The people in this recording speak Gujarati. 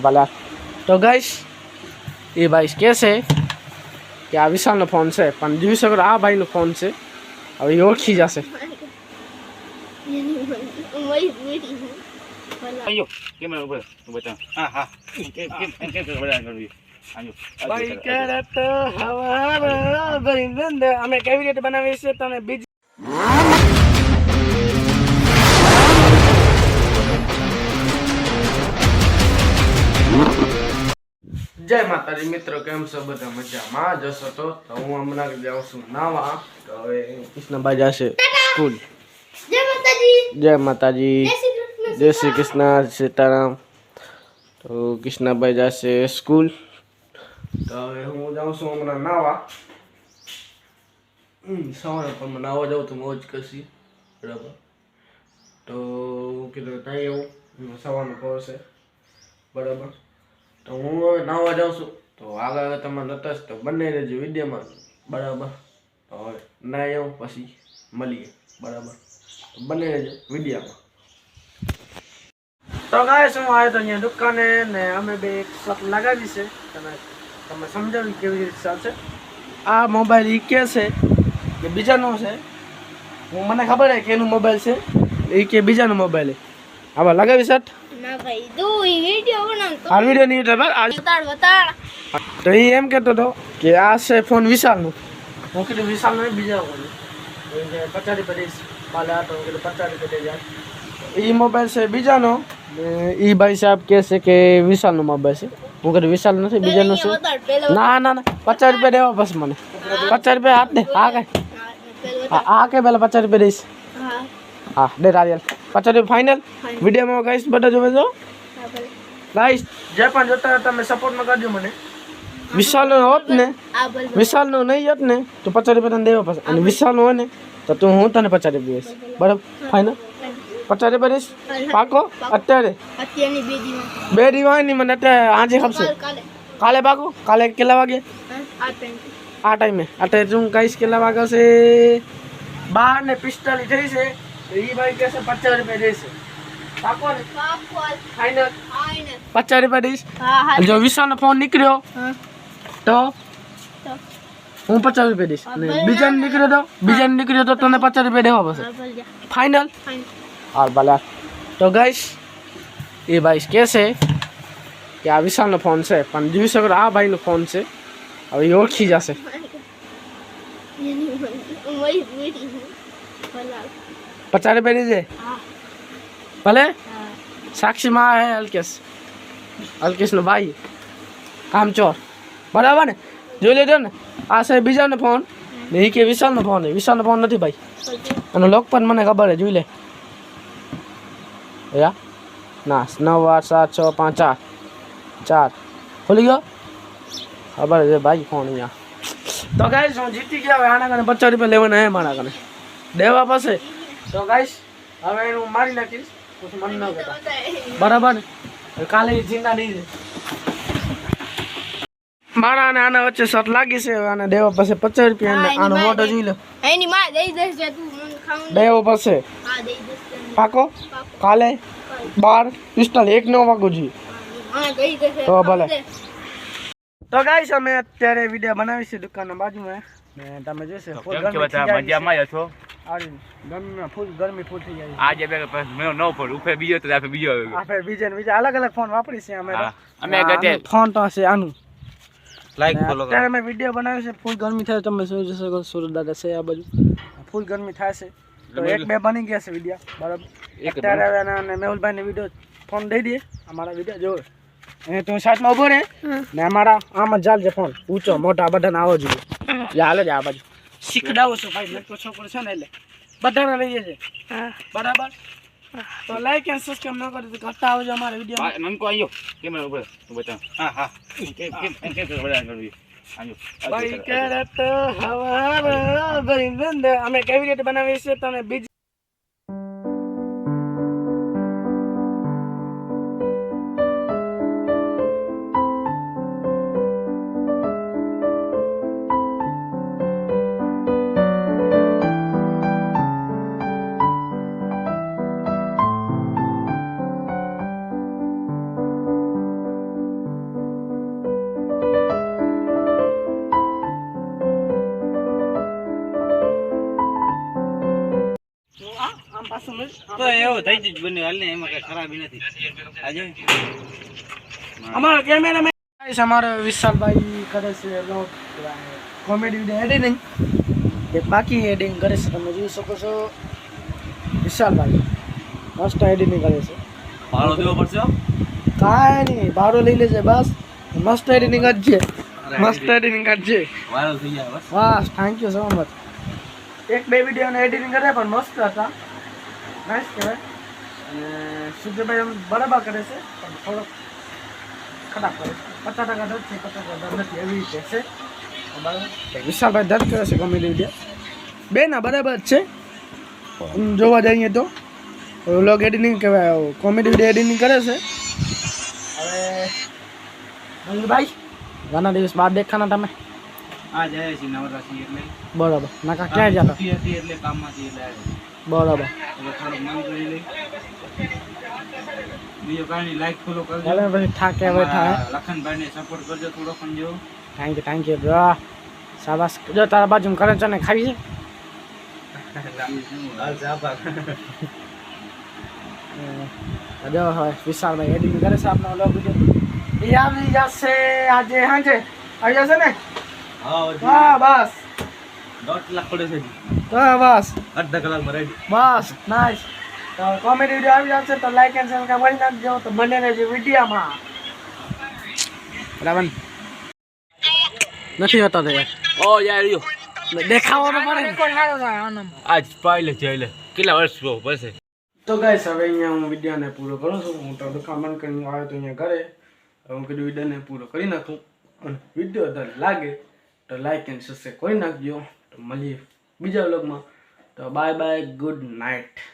ભલા તો ગાઈસ એ ભાઈ કહે છે કે આ વિશાલનો ફોન છે પણ જોઈ શકો આ ભાઈનો ફોન છે હવે એ ઓળખી જશે ayo કેમેરા ઉપર બતા હા હા કેમ બધા કરવી ભાઈ કરત હવા ભાઈ બંદ અમે કેવી રીતે બનાવીએ છીએ તમે બીજી જય માતાજી મિત્રો કેમ છો બધા મજામાં જશો તો હું હમણાં જાઉં છું નાવા તો હવે કૃષ્ણભાઈ જશે સ્કૂલ જય માતાજી જય શ્રી કૃષ્ણ સીતારામ તો કૃષ્ણભાઈ જશે સ્કૂલ તો હવે હું જાઉં છું હમણાં નાવા સવારે પણ નાવા જાઉં તો મોજ કરશી બરાબર તો કીધું ત્યાં એવું સવારનું પડશે બરાબર તો હું હવે નાવા જાઉં છું તો આગળ તમારે નતસ તો બંને રહેજો વિડીયોમાં બરાબર તો હવે ના આવું પછી મળીએ બરાબર તો બંને રહેજો વિડીયોમાં તો ગાય શું આવ્યો તો અહીંયા દુકાને ને અમે બે એક શોપ લગાવી છે તમે સમજાવી કેવી રીતે ચાલશે આ મોબાઈલ એ કે છે કે બીજાનો છે હું મને ખબર છે કે એનું મોબાઈલ છે એ કે બીજાનો મોબાઈલ છે આવા લગાવી શર્ટ ના ભાઈ દો ઈ વિડિયો બનાવતો આ વિડિયો નહીં ઉતાર બતાડ તો એ એમ કહેતો હતો કે આ છે ફોન વિશાલનો હું કીધું વિશાલનો નહીં બીજા ફોન પચાડી પડીશ કાલે આ તો હું કીધું પચાડી પડી જાય એ મોબાઈલ છે બીજાનો એ ભાઈ સાહેબ કહે છે કે વિશાલનો મોબાઈલ છે હું કીધું વિશાલ નથી બીજાનો છે ના ના ના 50 રૂપિયા દેવા બસ મને 50 રૂપિયા હાથ દે હા કઈ આ કે પેલા 50 રૂપિયા દઈશ હા દે રારિયલ 50 રૂપિયા ફાઇનલ વિડીયોમાં ગાઈસ બધા જોવે જો ગાઈસ જે પણ જોતા તમે સપોર્ટમાં કરજો મને વિશાલનો હોત ને વિશાલનો નહીં હોત ને તો 50 રૂપિયા તને દેવા પડશે અને વિશાલનો હોય ને તો તું હું તને 50 રૂપિયા દઈશ બરાબર ફાઇનલ 50 રૂપિયા દઈશ પાકો અત્યારે બે દિવાળી મને અત્યારે આજે ખપશે કાલે પાકો કાલે કેટલા વાગે આ ટાઈમે અત્યારે તું કહીશ કેટલા વાગે છે 12:45 થઈ છે તો એ ભાઈ કહેશે 50 રૂપિયા દેશે પાકો ને ફાઇનલ 50 રૂપિયા દઈશ જો વિશાલનો ફોન નીકળ્યો તો હું 50 રૂપિયા દઈશ અને બીજાને નીકળ્યો તો તને 50 રૂપિયા દેવા પડશે ફાઇનલ હાલ ભલે તો ગાઈસ એ ભાઈ કહે છે કે આ વિશાલનો ફોન છે પણ જોઈ શકો આ ભાઈનો ફોન છે હવે એ ઓળખી જશે 50 રૂપિયા દેજે ભલે સાક્ષીમાં હે અલ્કેશનો ભાઈ કામચોર બરાબર ને જોઈ લેજો ને આ છે બીજાનો ફોન ને એ કે વિશાલનો ફોન છે વિશાલનો ફોન નથી ભાઈ અને લોક પણ મને ખબર છે જોઈ લે યા ના 9 8 7 6 5 4 ખોલી ગયો ખબર છે ભાઈ ફોન અહીંયા તો ગાઈસ હું જીતી ગયા હવે આના કને 50 રૂપિયા લેવાના હે મારા કને દેવા પાસે તો ગાઈસ હવે હું મારી નાખીશ પછી મન ન કરતા બરાબર કાલે જિંદા નહીં મારા અને આના વચ્ચે શર્ટ લાગી છે અને દેવા પાસે 50 રૂપિયા આનો મોટો જોઈ લો એની માં દઈ દેશે તું મને ખાવું દેવો પાસે હા દઈ દેશે પાકો કાલે 12:45 1 9 વાગો જી હા દઈ દેશે તો ભલે તો ગાઈસ અમે અત્યારે વિડિયો બનાવી છે દુકાનના બાજુમાં ને તમે જોશો ફૂલ ગરમી મજામાં છો ફૂલ ગરમી ફૂલ થઈ જાય આજે બે મેં નો પર ઉપર બીજો તો આપણે બીજો આવ્યો આપણે બીજા અલગ અલગ ફોન વાપરી છે અમે ગતે ફોન તો છે આનું લાઈક ફોલો કરો અત્યારે અમે વિડિયો બનાવ્યો છે ફૂલ ગરમી થાય તમે જોઈ શકો સુરત દાદા છે આ બાજુ ફૂલ ગરમી થાય છે તો એક બે બની ગયા છે વિડિયો બરાબર અત્યારે હવે અને મેહુલભાઈ ને વિડિયો ફોન દઈ દઈએ અમારા વિડિયો જો એ તું સાઈડમાં ઉભો રહે ને અમારા આમ જ ચાલજે ફોન ઊંચો મોટા બધાને આવો જોઈએ હાલે જ આ બાજુ શીખડાવો છો ભાઈ લડકો છોકરો છે ને એટલે બધાને લઈએ છે બરાબર તો લાઈક એન્ડ સબસ્ક્રાઇબ ન કરી તો કરતા આવજો અમારા વિડિયો નનકો આયો કેમેરા ઉપર બતા હા હા કેમ બધા કરવી આજો ભાઈ કરત હવા ભાઈ બંદ અમે કેવી રીતે બનાવીએ છીએ તમે બીજી તો એવું થઈ જ બન્યું હાલ ને એમાં કઈ ખરાબી નથી આજે અમારો કેમેરામેન અમારો વિશાલભાઈ કરે છે કોમેડી વિડીયો એડિટિંગ એક બાકી એડિટિંગ કરે છે તમે જોઈ શકો છો વિશાલભાઈ મસ્ત એડિટિંગ કરે છે ભાડો દેવો પડશે કાંઈ નહીં ભાડો લઈ લેજે બસ મસ્ત એડિટિંગ જ છે મસ્ત એડિટિંગ જ છે વાયરલ થઈ જાય બસ બસ થેન્ક યુ સો મચ એક બે વિડીયોને એડિટિંગ કરે પણ મસ્ત હતા નાઇસ કહેવાય અને સૂર્યભાઈ એમ બરાબર કરે છે પણ થોડોક ખરાબ કરે છે 50% જ છે 50% નથી એવી રીતે છે બરાબર વિશાલભાઈ દર્દ કરે છે કોમેડી વિડીયો બે ના બરાબર જ છે જોવા જઈએ તો વ્લોગ એડિટિંગ કહેવાય કોમેડી વિડીયો એડિટિંગ કરે છે હવે ભાઈ ઘણા દિવસ બાદ દેખાના તમે આ જાય છે નવરાત્રી એટલે બરાબર નાકા ક્યાં જતા હતી એટલે કામમાંથી એટલે બરાબર હવે થોડુંક મન કરી લઈ બીજો કાંઈ લાઈક ફોલો કરજો હવે પછી થાકે બેઠા હે લખનભાઈને સપોર્ટ કરજો થોડો પણ જો થેન્ક યુ બ્રો શાબાશ જો તારા બાજુ કરે છે ને ખાવી છે હાલ ચાપા જો હવે વિશાલભાઈ એડિટિંગ કરે છે આપનો વ્લોગ વિડીયો એ આવી જશે આજે સાંજે આવી જશે ને હા બસ 1.5 લાખ પડે છે હા બસ અડધા કલાકમાં રેડી બસ નાઇસ તો કોમેડી વિડીયો આવી જશે તો લાઈક એન્ડ શેર કરી નાખજો તો બને રહેજો વિડીયોમાં બરાબર નથી હોતા તો યાર ઓ યાર યો દેખાવો તો પડે આજ પાઈ લે જઈ લે કેટલા વર્ષ પડશે તો ગાઈસ હવે અહીંયા હું વિડીયોને પૂરો કરું છું હું તો દુકાન બંધ કરીને આવ્યો તો અહીંયા ઘરે હું કીધું વિડીયોને પૂરો કરી નાખું અને વિડીયો દર લાગે તો લાઈક એન્ડ સબસ્ક્રાઈબ કરી નાખજો તો મળીએ બીજા વ્લોગમાં તો બાય બાય ગુડ નાઇટ